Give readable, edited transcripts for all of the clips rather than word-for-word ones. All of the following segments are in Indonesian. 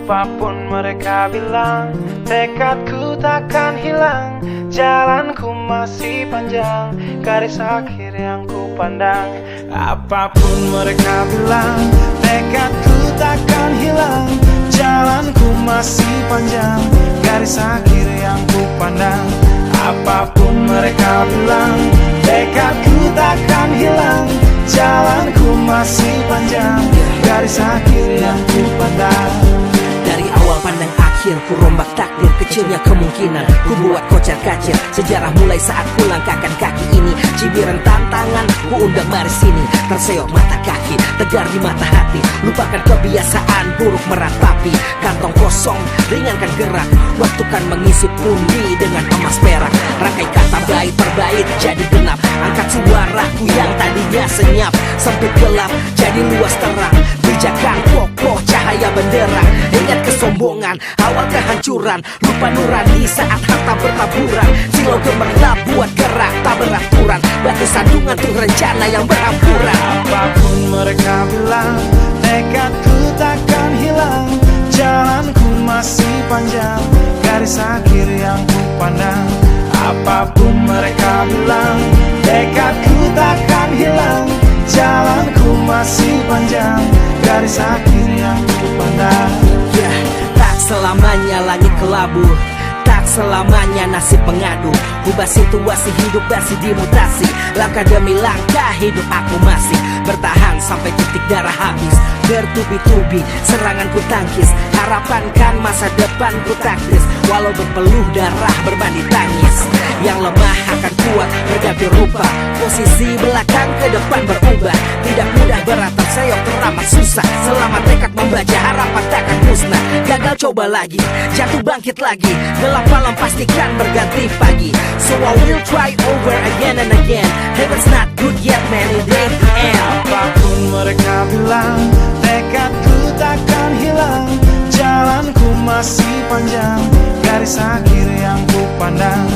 Apapun mereka bilang, tekadku takkan hilang. Jalanku masih panjang, garis akhir yang ku pandang. Apapun mereka bilang, tekadku takkan hilang. Jalanku masih panjang, garis akhir yang ku pandang. Apapun mereka bilang, tekadku takkan hilang. Jalanku masih panjang, garis akhir yang ku pandang. Dari awal pandang akhir, ku rombak takdir. Kecilnya kemungkinan, ku buat kocar kacir. Sejarah mulai saat ku langkahkan kaki ini. Cibiran tantangan, ku undang mari sini. Terseok mata kaki, tegar di mata hati. Lupakan kebiasaan buruk meratapi. Kantong kosong, ringankan gerak. Waktu kan mengisi pundi dengan emas perak. Rangkai kata bait per bait jadi genap. Angkat suaraku yang tadinya senyap. Sempit gelap, jadi luas terang. Pijakan kokoh, cahaya benderang. Ingat kesombongan, awal kehancuran. Lupa nurani saat harta bertaburan. Silau gemerlap buat gerak tak beraturan. Batu sandungan tuh rencana yang berhampuran. Apapun mereka bilang, tekadku takkan hilang. Jalanku masih panjang, garis akhir yang ku pandang. Apapun mereka bilang, tekadku takkan hilang. Jalanku masih panjang, garis akhir yang ku pandang. Tak selamanya langit kelabu, tak selamanya nasib mengadu. Ubah situasi hidup masih dimutasi. Langkah demi langkah hidup aku masih bertahan sampai titik darah habis. Bertubi-tubi serangan ku tangkis. Harapan kan masa depan ku taktis. Walau berpeluh darah berbanding tangis. Yang lemah akan kuat berganti rupa. Posisi belakang ke depan berubah. Tidak mudah beratap seyok teramat susah. Selama tekad membaca harapan takkan musnah. Gagal coba lagi, jatuh bangkit lagi. Gelap malam pastikan berganti pagi. So I will try over again and again. Heaven's not good yet man, it ain't the end. Apapun mereka bilang, tekadku takkan hilang. Jalanku masih panjang, garis akhir yang ku pandang.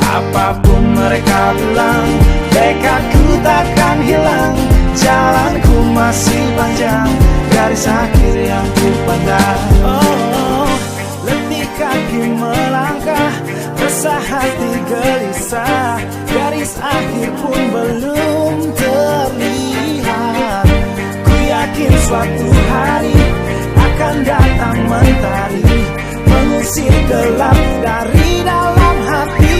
Apapun mereka bilang, tekadku takkan hilang. Jalanku masih panjang, garis akhir yang ku pandang. Oh, letih kaki melangkah, resah hati gelisah. Garis akhir pun belum terlihat. Ku yakin suatu hari akan datang mentari, mengusir gelap dari dalam hati.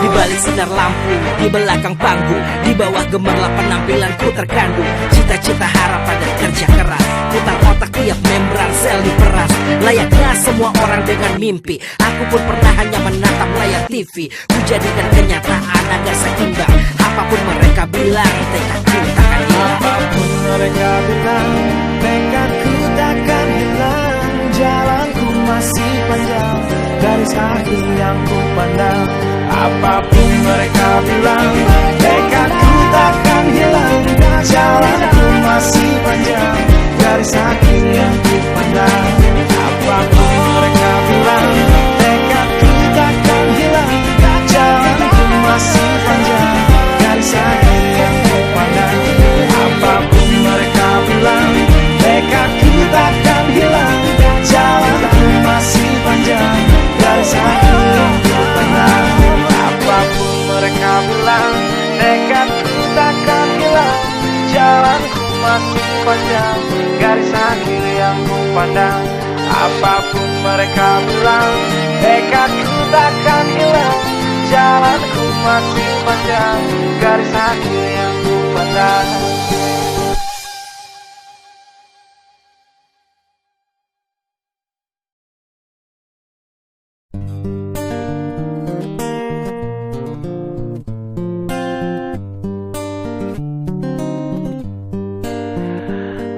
Di balik sinar lampu, di belakang panggung, di bawah gemerlap penampilanku terkandung. Cita-cita harapan dan kerja keras. Putar otak tiap membran sel diperas. Layaknya semua orang dengan mimpi, aku pun pernah hanya menatap layar TV. Ku jadikan kenyataan agar seimbang. Apapun mereka bilang, tekadku takkan hilang. Apapun mereka bilang, tekadku takkan hilang. Jalanku masih panjang, garis akhir yang ku pandang. Apapun mereka bilang, tekadku takkan hilang. Jalanku masih panjang, garis akhir yang ku pandang. Apapun mereka bilang, tekadku takkan hilang. Jalanku masih panjang, garis akhir yang ku pandang. Apapun mereka bilang, tekadku takkan hilang. Jalanku masih panjang, garis akhir yang ku pandang. Apapun mereka bilang, tekadku takkan hilang. Jalanku masih panjang, garis akhir yang ku pandang. Apapun mereka bilang, tekadku takkan hilang. Jalanku masih panjang, garis akhir yang ku pandang.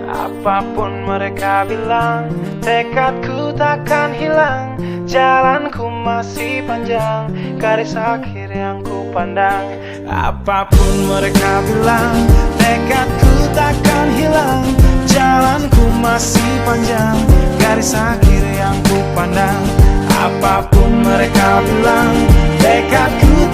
Apapun mereka bilang, tekadku takkan hilang. Jalanku masih panjang, garis akhir yang ku pandang. Apapun mereka bilang, tekadku takkan hilang. Jalanku masih panjang, garis akhir yang ku pandang. Apapun mereka bilang, tekadku